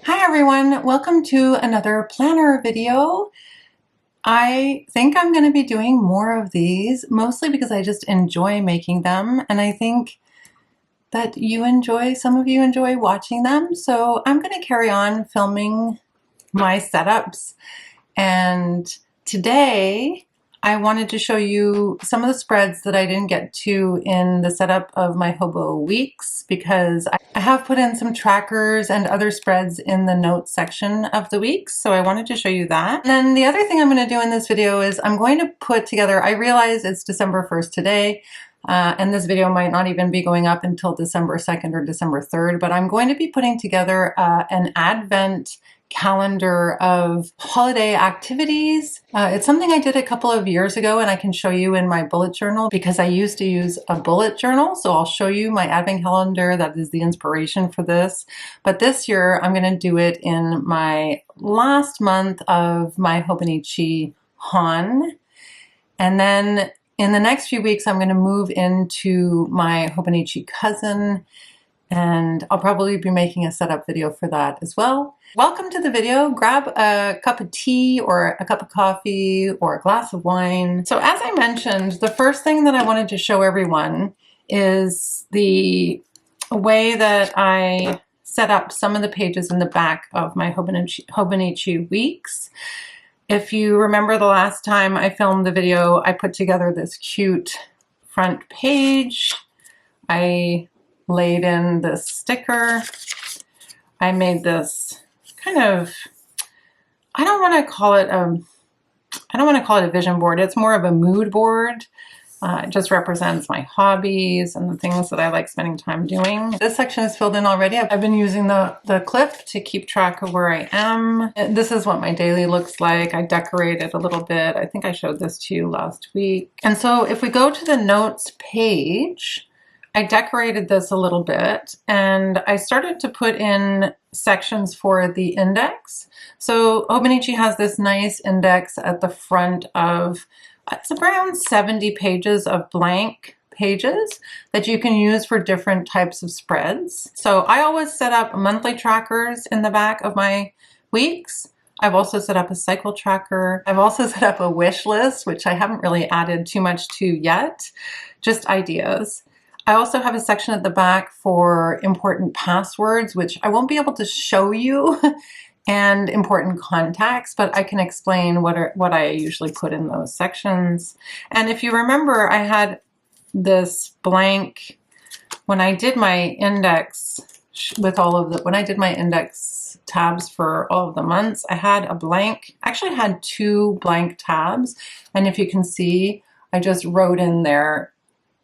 Hi everyone, welcome to another planner video. I think I'm going to be doing more of these, mostly because I just enjoy making them, and I think that some of you enjoy watching them, so I'm going to carry on filming my setups. And today I wanted to show you some of the spreads that I didn't get to in the setup of my Hobo weeks, because I have put in some trackers and other spreads in the notes section of the weeks, so I wanted to show you that. And then the other thing I'm going to do in this video is I'm going to put together, I realize it's December 1st today, and this video might not even be going up until December 2nd or December 3rd, but I'm going to be putting together an Advent calendar of holiday activities. It's something I did a couple of years ago, and I can show you in my bullet journal because I used to use a bullet journal. So I'll show you my advent calendar that is the inspiration for this. But this year I'm going to do it in my last month of my Hobonichi Han. And then in the next few weeks I'm going to move into my Hobonichi cousin, and I'll probably be making a setup video for that as well. Welcome to the video. Grab a cup of tea or a cup of coffee or a glass of wine. So as I mentioned, the first thing that I wanted to show everyone is the way that I set up some of the pages in the back of my Hobonichi weeks. If you remember the last time I filmed the video, I put together this cute front page. I laid in this sticker. I made this kind of, I don't want to call it a vision board. It's more of a mood board. It just represents my hobbies and the things that I like spending time doing. This section is filled in already. I've been using the clip to keep track of where I am. This is what my daily looks like. I decorated a little bit. I think I showed this to you last week. And so if we go to the notes page, I decorated this a little bit, and I started to put in sections for the index. So Hobonichi has this nice index at the front of, it's around 70 pages of blank pages that you can use for different types of spreads. So I always set up monthly trackers in the back of my weeks. I've also set up a cycle tracker. I've also set up a wish list, which I haven't really added too much to yet, just ideas. I also have a section at the back for important passwords, which I won't be able to show you, and important contacts, but I can explain what I usually put in those sections. And if you remember, I had this blank, when I did my index when I did my index tabs for all of the months, I had a blank, actually had 2 blank tabs. And if you can see, I just wrote in there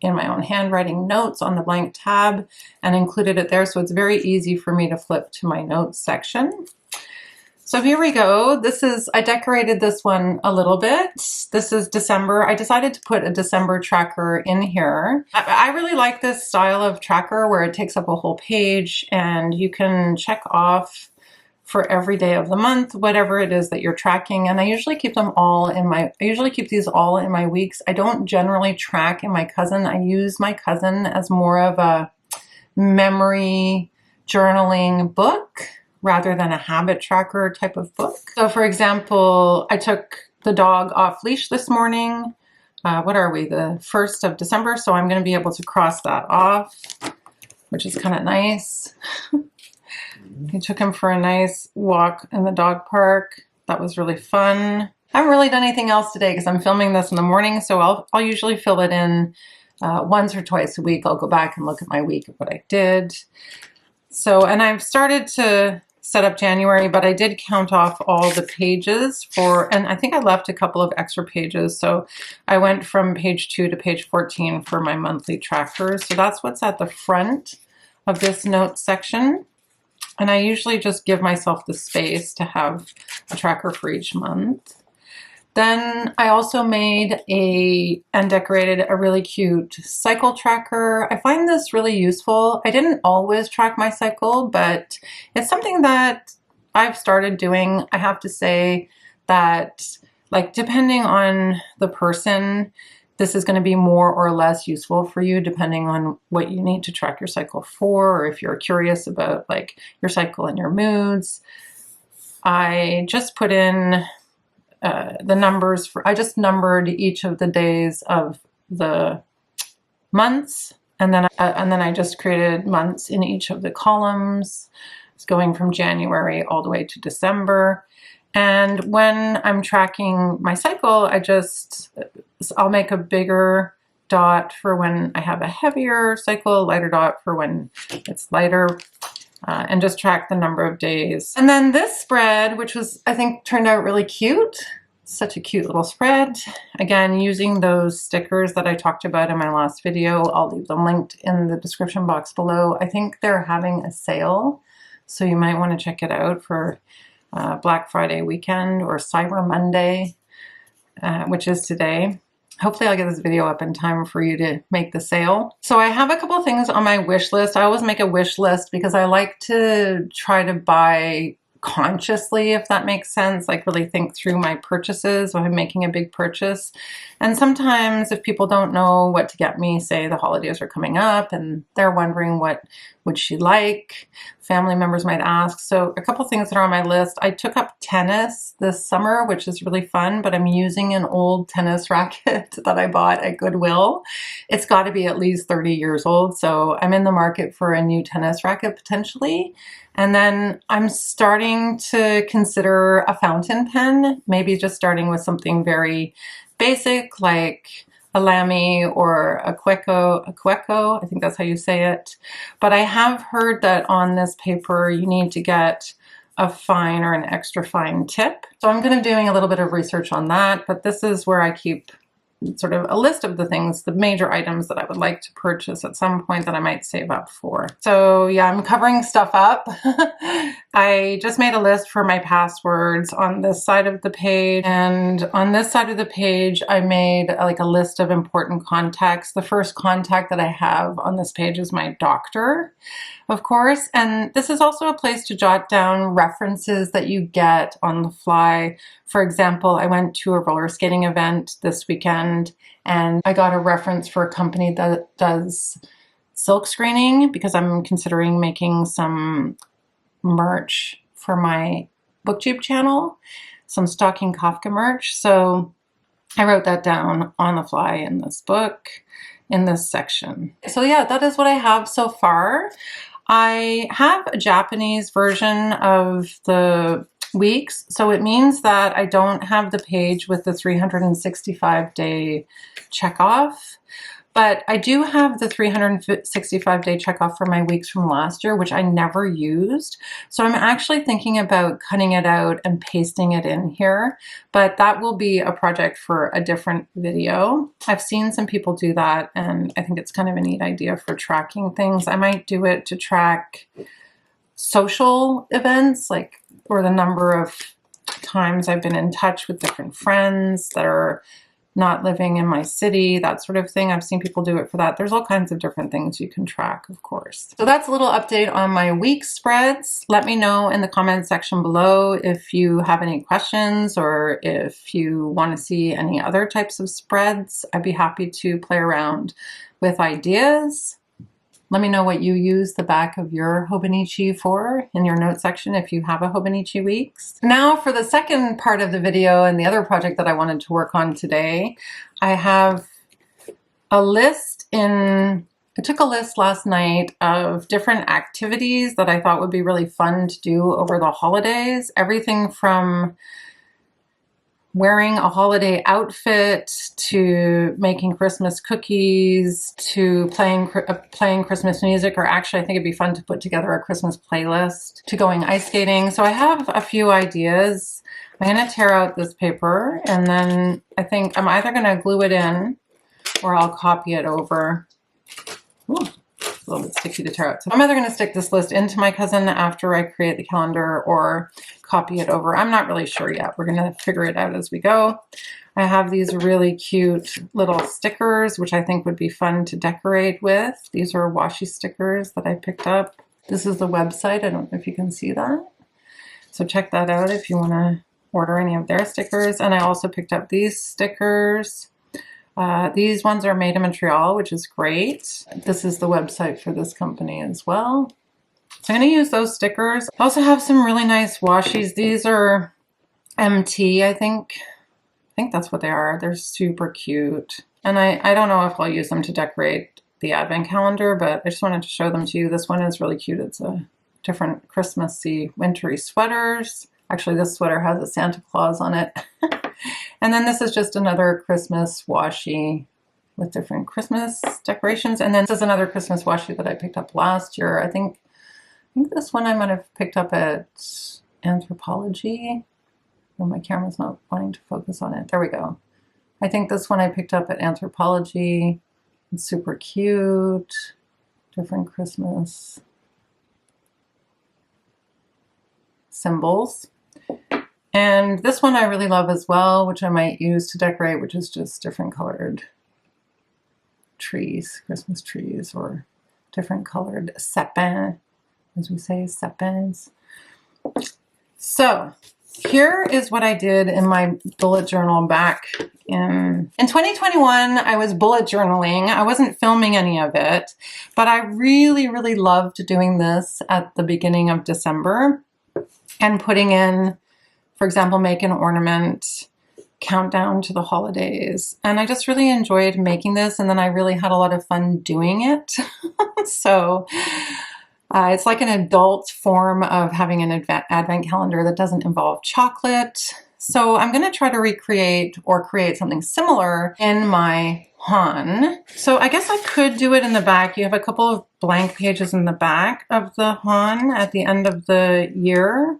in my own handwriting notes on the blank tab and included it there. So it's very easy for me to flip to my notes section. So here we go. I decorated this one a little bit. This is December. I decided to put a December tracker in here. I really like this style of tracker where it takes up a whole page and you can check off for every day of the month, whatever it is that you're tracking. And I usually keep these all in my weeks. I don't generally track in my cousin. I use my cousin as more of a memory journaling book rather than a habit tracker type of book. So for example, I took the dog off leash this morning. What are we, the 1st of December? So I'm going to be able to cross that off, which is kind of nice. I took him for a nice walk in the dog park. That was really fun. I haven't really done anything else today because I'm filming this in the morning, so I'll usually fill it in once or twice a week. I'll go back and look at my week of what I did. So, and I've started to set up January, but I did count off all the pages and I think I left a couple of extra pages. So I went from page 2 to page 14 for my monthly trackers. So that's what's at the front of this notes section. And I usually just give myself the space to have a tracker for each month. Then I also made and decorated a really cute cycle tracker. I find this really useful. I didn't always track my cycle, but it's something that I've started doing. I have to say that, like, depending on the person, this is going to be more or less useful for you depending on what you need to track your cycle for, or if you're curious about like your cycle and your moods. I just put in the numbers for, I just numbered each of the days of the months, and then I just created months in each of the columns. It's going from January all the way to December. And when I'm tracking my cycle, I'll make a bigger dot for when I have a heavier cycle, lighter dot for when it's lighter, and just track the number of days. And then this spread, which was, I think, turned out really cute. Such a cute little spread. Again, using those stickers that I talked about in my last video. I'll leave them linked in the description box below. I think they're having a sale, so you might want to check it out for Black Friday weekend or Cyber Monday, which is today. Hopefully I'll get this video up in time for you to make the sale. So I have a couple of things on my wish list. I always make a wish list because I like to try to buy consciously, if that makes sense, like really think through my purchases when I'm making a big purchase. And sometimes if people don't know what to get me, say the holidays are coming up and they're wondering what would she like, family members might ask. So a couple things that are on my list. I took up tennis this summer, which is really fun, but I'm using an old tennis racket that I bought at Goodwill. It's got to be at least 30 years old, so I'm in the market for a new tennis racket potentially. And then I'm starting to consider a fountain pen, maybe just starting with something very basic like a Lamy or a Cueco, I think that's how you say it. But I have heard that on this paper you need to get a fine or an extra fine tip. So I'm going to be doing a little bit of research on that, but this is where I keep sort of a list of the things, the major items that I would like to purchase at some point that I might save up for. So yeah, I'm covering stuff up. I just made a list for my passwords on this side of the page, and on this side of the page I made like a list of important contacts. The first contact that I have on this page is my doctor, of course, and this is also a place to jot down references that you get on the fly. For example, I went to a roller skating event this weekend and I got a reference for a company that does silk screening because I'm considering making some merch for my booktube channel, some Stalking Kafka merch. So I wrote that down on the fly in this book, in this section. So yeah, that is what I have so far. I have a Japanese version of the weeks, so it means that I don't have the page with the 365-day checkoff, but I do have the 365-day checkoff for my weeks from last year, which I never used. So I'm actually thinking about cutting it out and pasting it in here, but that will be a project for a different video. I've seen some people do that, and I think it's kind of a neat idea for tracking things. I might do it to track social events, like, or the number of times I've been in touch with different friends that are not living in my city, that sort of thing. I've seen people do it for that. There's all kinds of different things you can track, of course. So that's a little update on my week spreads. Let me know in the comments section below if you have any questions or if you want to see any other types of spreads. I'd be happy to play around with ideas. Let me know what you use the back of your Hobonichi for in your notes section if you have a Hobonichi weeks. Now for the second part of the video and the other project that I wanted to work on today, I have a list I took a list last night of different activities that I thought would be really fun to do over the holidays. Everything from wearing a holiday outfit, to making Christmas cookies, to playing Christmas music, or actually I think it'd be fun to put together a Christmas playlist, to going ice skating. So I have a few ideas. I'm going to tear out this paper, and then I think I'm either going to glue it in or I'll copy it over. Ooh, it's a little bit sticky to tear out. So I'm either going to stick this list into my cousin after I create the calendar or copy it over. I'm not really sure yet. We're going to figure it out as we go. I have these really cute little stickers, which I think would be fun to decorate with. These are washi stickers that I picked up. This is the website. I don't know if you can see that. So check that out if you want to order any of their stickers. And I also picked up these stickers. These ones are made in Montreal, which is great. This is the website for this company as well. So I'm going to use those stickers. I also have some really nice washies. These are MT, I think. I think that's what they are. They're super cute. And I don't know if I'll use them to decorate the advent calendar, but I just wanted to show them to you. This one is really cute. It's a different Christmassy, wintry sweaters. Actually, this sweater has a Santa Claus on it. And then this is just another Christmas washi with different Christmas decorations. And then this is another Christmas washi that I picked up last year. I think this one I might have picked up at Anthropology. Oh, my camera's not wanting to focus on it. There we go. I think this one I picked up at Anthropology. It's super cute. Different Christmas symbols. And this one I really love as well, which I might use to decorate, which is just different colored trees, Christmas trees, or different colored sapin, as we say, sapins. So here is what I did in my bullet journal back in 2021. I was bullet journaling. I wasn't filming any of it, but I really, really loved doing this at the beginning of December and putting in, for example, make an ornament, countdown to the holidays. And I just really enjoyed making this. And then I really had a lot of fun doing it. So it's like an adult form of having an advent calendar that doesn't involve chocolate. So I'm going to try to recreate or create something similar in my Han. So I guess I could do it in the back. You have a couple of blank pages in the back of the Han at the end of the year.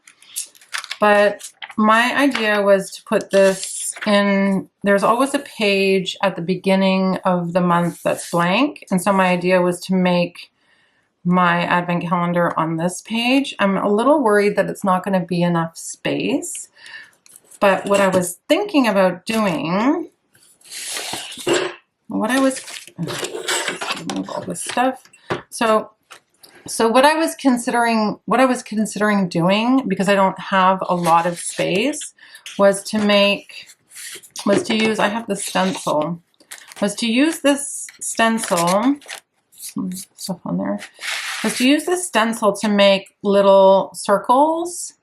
But my idea was to put this in, there's always a page at the beginning of the month that's blank. And so my idea was to make my advent calendar on this page. I'm a little worried that it's not going to be enough space. But what I was thinking about doing, let's remove all this stuff. So what I was considering doing, because I don't have a lot of space, was to use, I have the stencil, was to use this stencil, some stuff on there, was to use this stencil to make little circles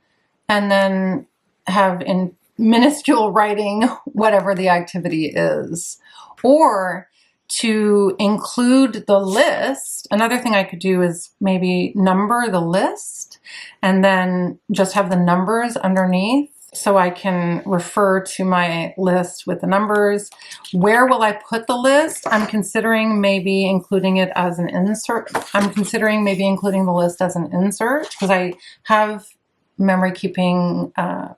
and then have in minuscule writing whatever the activity is. Or to include the list. Another thing I could do is maybe number the list and then just have the numbers underneath so I can refer to my list with the numbers. Where will I put the list? I'm considering maybe including it as an insert. I'm considering maybe including the list as an insert because I have memory keeping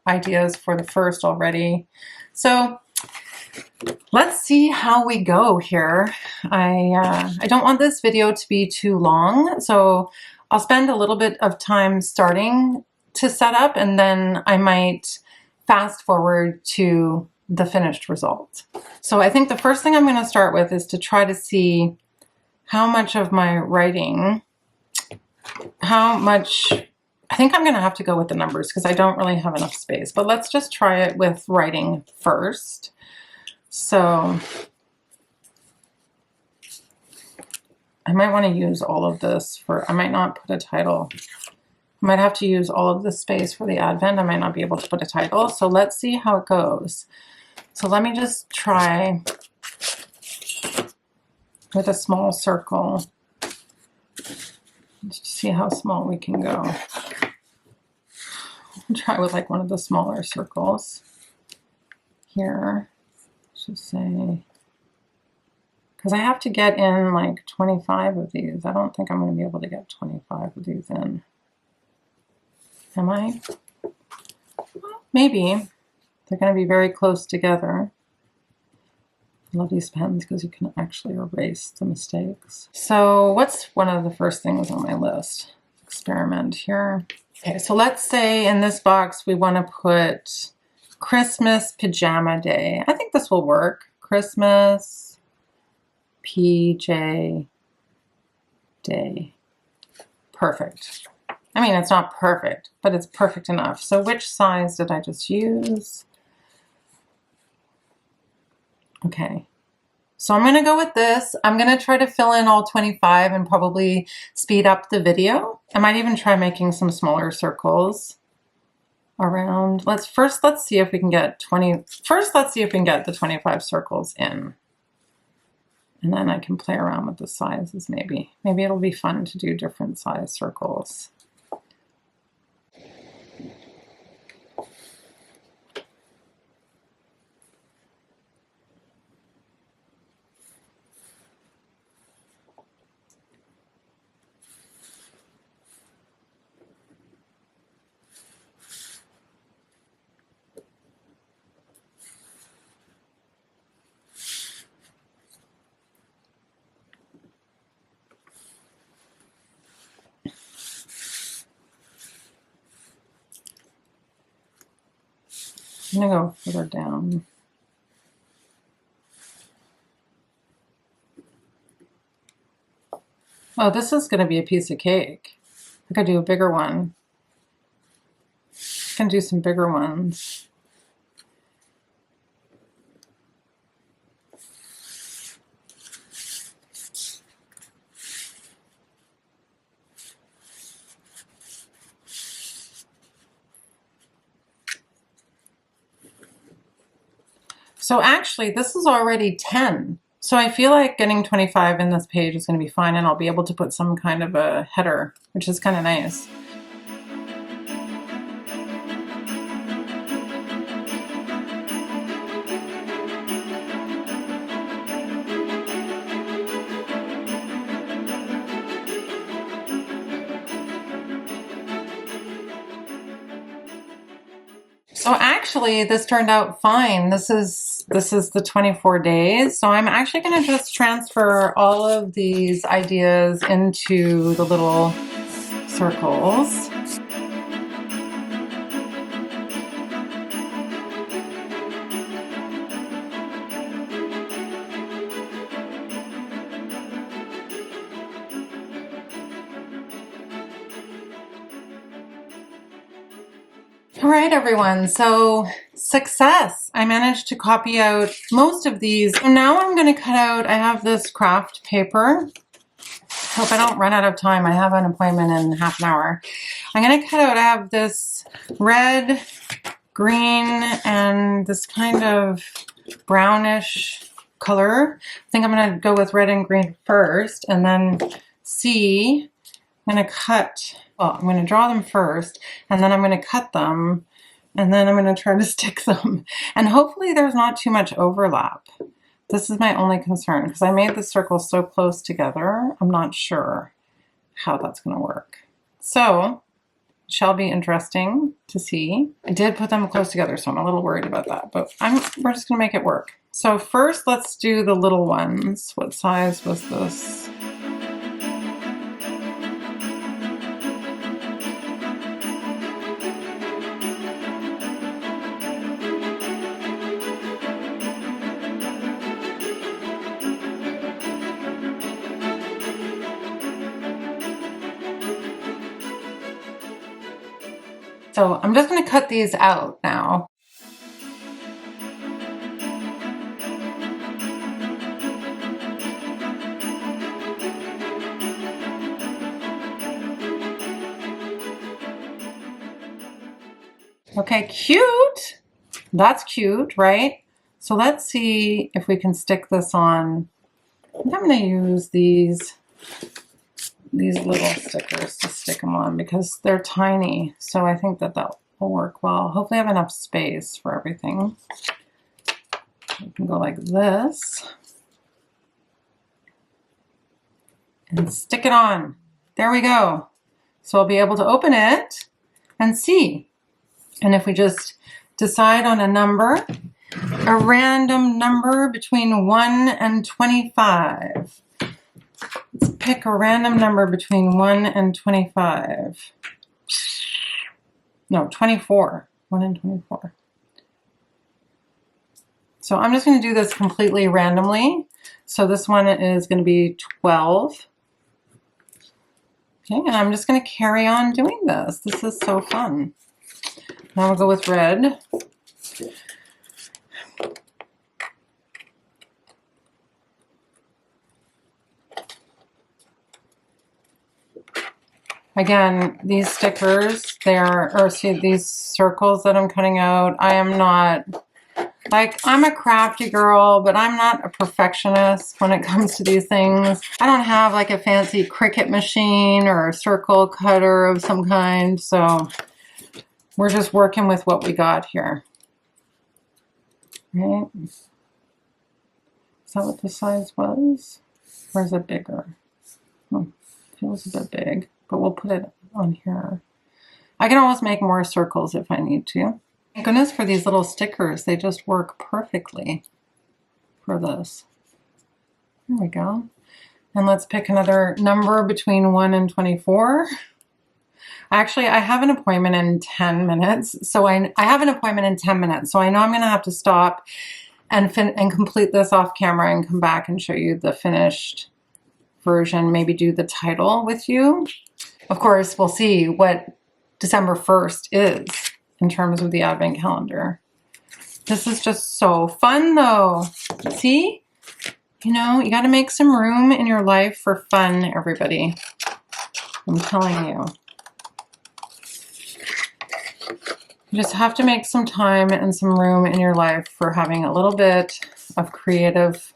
ideas for the first already. So let's see how we go here. I don't want this video to be too long, so I'll spend a little bit of time starting to set up and then I might fast forward to the finished result. So I think the first thing I'm going to start with is to try to see how much of my writing, I think I'm going to have to go with the numbers because I don't really have enough space, but let's just try it with writing first. So I might want to use all of this for, I might not put a title. I might have to use all of this space for the advent. I might not be able to put a title. So let's see how it goes. So let me just try with a small circle. Let's see how small we can go. I'll try with like one of the smaller circles here. Just say, because I have to get in like 25 of these. I don't think I'm going to be able to get 25 of these in. Am I? Well, maybe. They're going to be very close together. I love these pens because you can actually erase the mistakes. So what's one of the first things on my list? Experiment here. Okay, so let's say in this box we want to put Christmas Pajama Day. I think this will work. Christmas PJ Day. Perfect. I mean, it's not perfect, but it's perfect enough. So which size did I just use? Okay. So I'm going to go with this. I'm going to try to fill in all 25 and probably speed up the video. I might even try making some smaller circles around. Let's see if we can get 20. First, let's see if we can get the 25 circles in. And then I can play around with the sizes maybe. Maybe it'll be fun to do different size circles. I'm gonna go further down. Oh, this is gonna be a piece of cake. I could do a bigger one. I can do some bigger ones. So actually, this is already 10. So I feel like getting 25 in this page is going to be fine, and I'll be able to put some kind of a header, which is kind of nice. So actually, this turned out fine. This is the 24 days. So I'm actually going to just transfer all of these ideas into the little circles. All right, everyone, so success. I managed to copy out most of these. So now I'm going to cut out, I have this craft paper. Hope I don't run out of time. I have an appointment in half an hour. I'm going to cut out, I have this red, green, and this kind of brownish color. I think I'm going to go with red and green first, and then see. I'm going to cut, well, I'm going to draw them first, and then I'm going to cut them, and then I'm going to try to stick them. And hopefully there's not too much overlap. This is my only concern, because I made the circles so close together. I'm not sure how that's going to work. So, it shall be interesting to see. I did put them close together, so I'm a little worried about that, but we're just going to make it work. So first, let's do the little ones. What size was this? So I'm just going to cut these out now. Okay, cute. That's cute, right? So let's see if we can stick this on. I think I'm going to use these little stickers to stick them on because they're tiny. So I think that will work well. Hopefully I have enough space for everything. You can go like this and stick it on. There we go. So I'll be able to open it and see. And if we just decide on a number, a random number between 1 and 25. Let's pick a random number between 1 and 25. No, 24. 1 and 24. So I'm just going to do this completely randomly. So this one is going to be 12. Okay, and I'm just going to carry on doing this. This is so fun. Now we'll go with red. Again, these stickers, these circles that I'm cutting out, I am not, like, I'm a crafty girl, but I'm not a perfectionist when it comes to these things. I don't have like a fancy Cricut machine or a circle cutter of some kind, so we're just working with what we got here. Right? Is that what the size was? Or is it bigger? Oh, feels a bit big, but we'll put it on here. I can always make more circles if I need to. Thank goodness for these little stickers. They just work perfectly for this. There we go. And let's pick another number between 1 and 24. Actually, I have an appointment in 10 minutes. So I have an appointment in 10 minutes. So I know I'm going to have to stop and complete this off camera and come back and show you the finished version. Maybe do the title with you. Of course, we'll see what December 1st is in terms of the advent calendar. This is just so fun though. See? You know, you got to make some room in your life for fun, everybody. I'm telling you. You just have to make some time and some room in your life for having a little bit of creative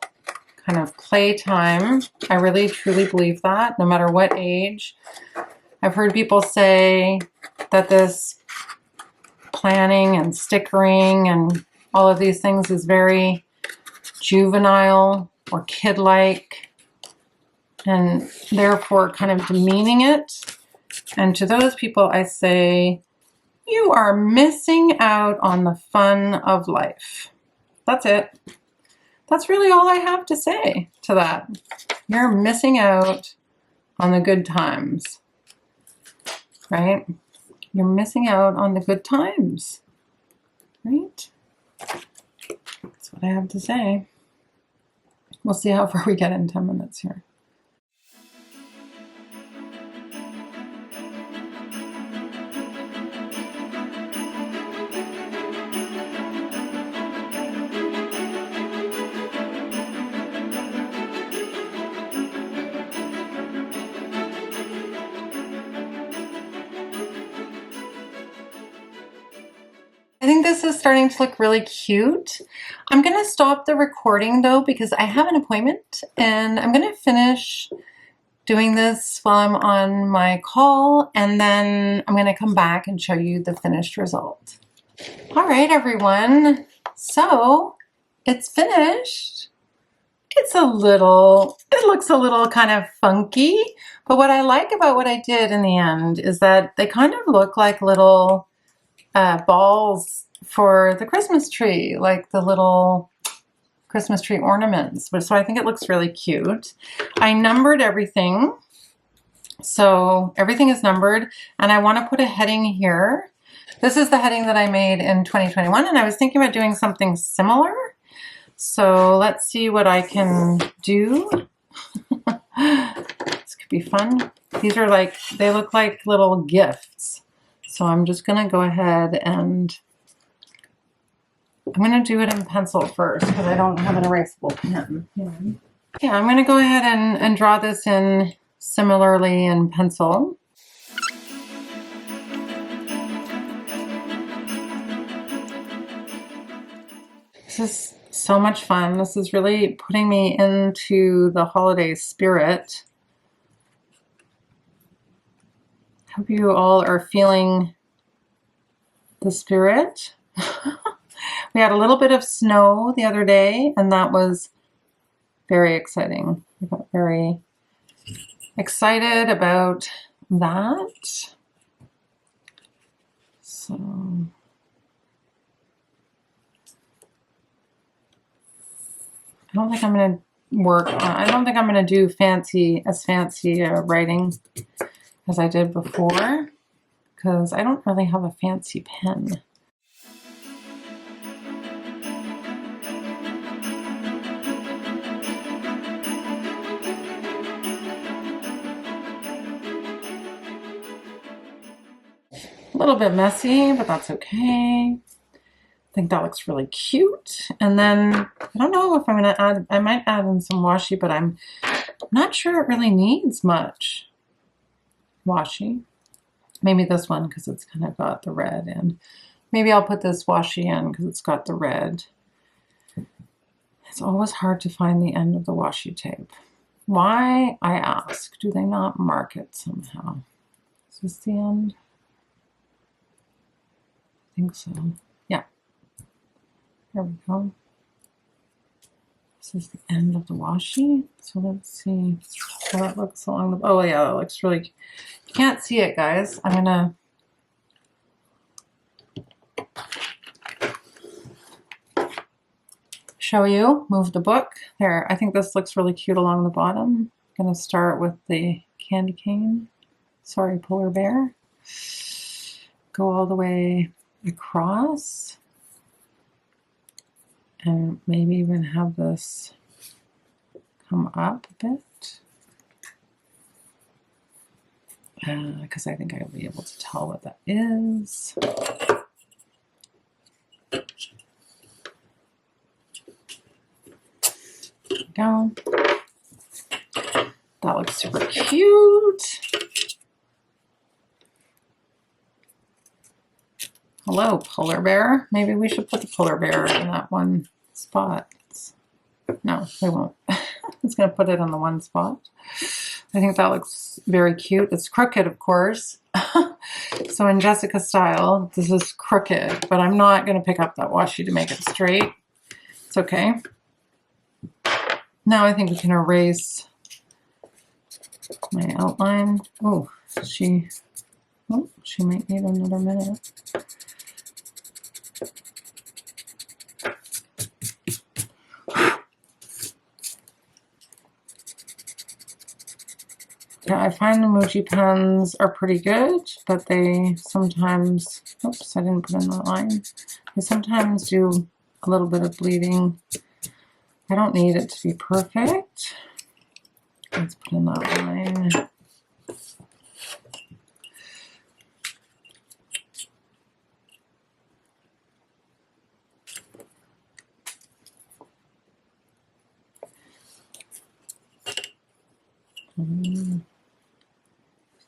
kind of playtime. I really truly believe that, no matter what age. I've heard people say that this planning and stickering and all of these things is very juvenile or kid-like, and therefore kind of demeaning it. And to those people, I say, you are missing out on the fun of life. That's it. That's really all I have to say to that. You're missing out on the good times, right? You're missing out on the good times, right? That's what I have to say. We'll see how far we get in 10 minutes here. I think this is starting to look really cute. I'm going to stop the recording though because I have an appointment, and I'm going to finish doing this while I'm on my call, and then I'm going to come back and show you the finished result. All right, everyone. So it's finished. It looks a little kind of funky, but what I like about what I did in the end is that they kind of look like little balls for the Christmas tree, like the little Christmas tree ornaments. So I think it looks really cute. I numbered everything. So everything is numbered, and I want to put a heading here. This is the heading that I made in 2021, and I was thinking about doing something similar. So let's see what I can do. This could be fun. These are like, they look like little gifts. So I'm just going to go ahead and I'm going to do it in pencil first because I don't have an erasable pen. Yeah, I'm going to go ahead and draw this in similarly in pencil. This is so much fun. This is really putting me into the holiday spirit. Hope you all are feeling the spirit. We had a little bit of snow the other day, and that was very exciting. I got very excited about that. So I don't think I'm going to do fancy writing as I did before, because I don't really have a fancy pen. A little bit messy, but that's okay. I think that looks really cute. And then I don't know if I'm going to add, I might add in some washi, but I'm not sure it really needs much washi. Maybe this one because it's kind of got the red in. Maybe I'll put this washi in because it's got the red. It's always hard to find the end of the washi tape. Why, I ask, do they not mark it somehow? Is this the end? I think so. Yeah. There we go. This is the end of the washi. So let's see how that looks along the, oh yeah, that looks really, you can't see it, guys. I'm gonna show you, move the book. There, I think this looks really cute along the bottom. I'm gonna start with the candy cane. Sorry, polar bear. Go all the way across. And maybe even have this come up a bit. Because I think I'll be able to tell what that is. There we go. That looks super cute. Hello, polar bear. Maybe we should put the polar bear in that one spot. No, we won't. It's going to put it on the one spot. I think that looks very cute. It's crooked, of course. So in Jessica style, this is crooked, but I'm not going to pick up that washi to make it straight. It's okay. Now I think we can erase my outline. Oh, she might need another minute. Yeah, I find the Muji pens are pretty good, but they sometimes, oops, I didn't put in that line. They sometimes do a little bit of bleeding. I don't need it to be perfect. Let's put in that line.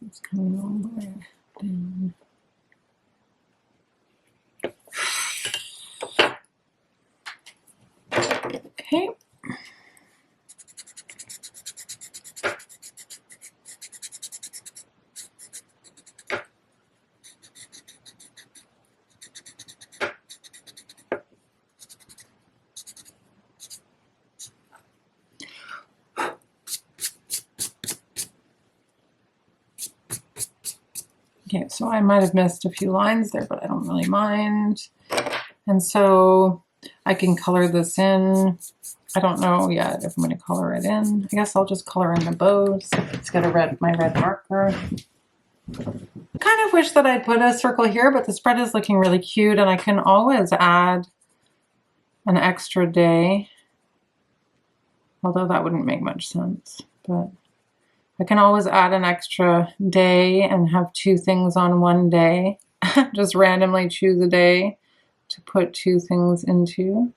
It's coming all the way down. Okay. Okay, so I might have missed a few lines there, but I don't really mind. And so I can color this in. I don't know yet if I'm going to color it in. I guess I'll just color in the bows. Let's get my red marker. I kind of wish that I'd put a circle here, but the spread is looking really cute, and I can always add an extra day. Although that wouldn't make much sense, but I can always add an extra day and have two things on one day. Just randomly choose a day to put two things into.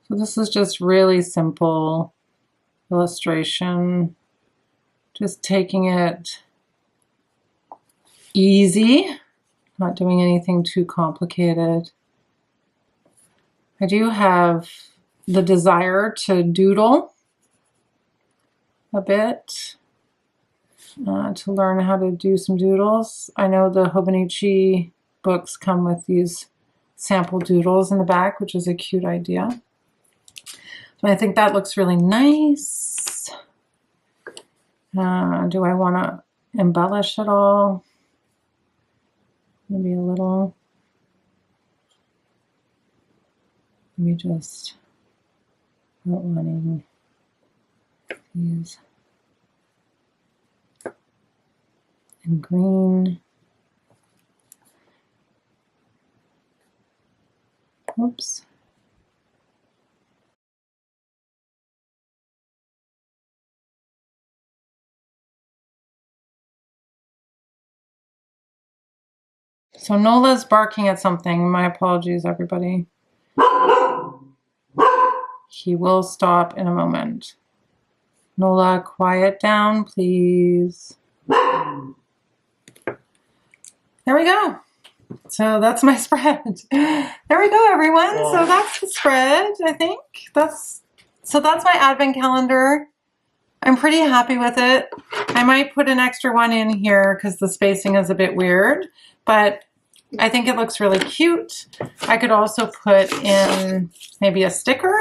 So this is just really simple illustration. Just taking it easy, not doing anything too complicated. I do have the desire to doodle a bit, to learn how to do some doodles. I know the Hobonichi books come with these sample doodles in the back, which is a cute idea. So I think that looks really nice. Do I want to embellish it all? Maybe a little. Maybe just outlining these in green. Oops. So Nola's barking at something. My apologies, everybody. He will stop in a moment. Nola, quiet down, please. There we go. So that's my spread. There we go, everyone. So that's the spread, I think. So that's my advent calendar. I'm pretty happy with it. I might put an extra one in here because the spacing is a bit weird, but I think it looks really cute. I could also put in maybe a sticker.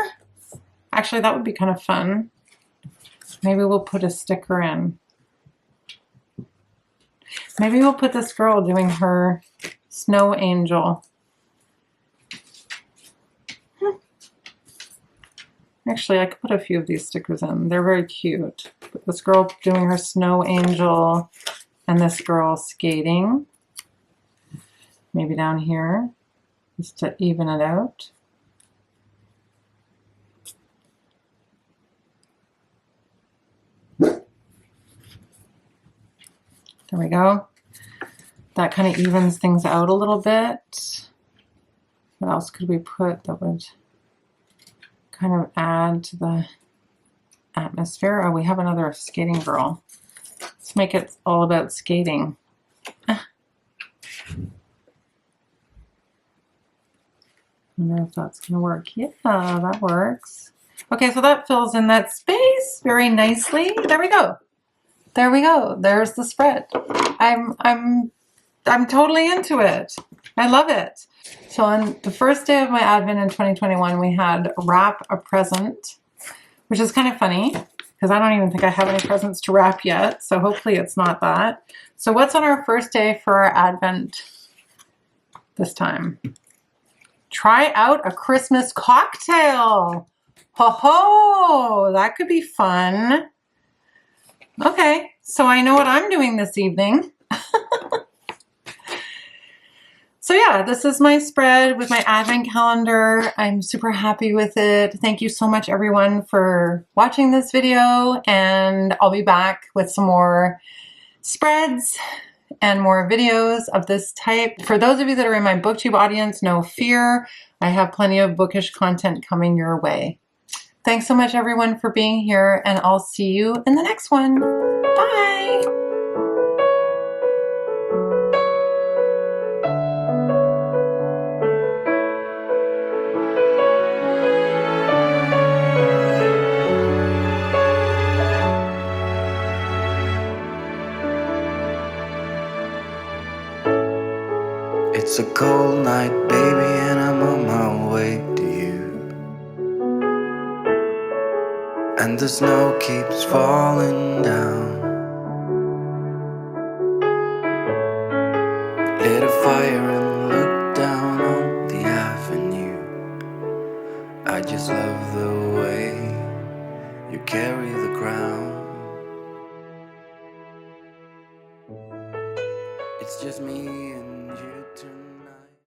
Actually, that would be kind of fun. Maybe we'll put a sticker in. Maybe we'll put this girl doing her snow angel. Actually, I could put a few of these stickers in. They're very cute. But this girl doing her snow angel and this girl skating. Maybe down here, just to even it out. There we go. That kind of evens things out a little bit. What else could we put that would kind of add to the atmosphere? Oh, we have another skating girl. Let's make it all about skating. I wonder if that's going to work. Yeah, that works. Okay, so that fills in that space very nicely. There we go. There we go. There's the spread. I'm totally into it. I love it. So on the first day of my advent in 2021, we had wrap a present, which is kind of funny because I don't even think I have any presents to wrap yet. So hopefully it's not that. So what's on our first day for our advent this time? Try out a Christmas cocktail. Ho ho, that could be fun. Okay, so I know what I'm doing this evening. So yeah, this is my spread with my advent calendar. I'm super happy with it. Thank you so much, everyone, for watching this video, and I'll be back with some more spreads and more videos of this type. For those of you that are in my BookTube audience, no fear. I have plenty of bookish content coming your way. Thanks so much, everyone, for being here, and I'll see you in the next one. Bye! It's a cold night, baby, and I'm on my way to you. And the snow keeps falling down. Lit a fire and looked down on the avenue. I just love the way you carry the crown. It's just me and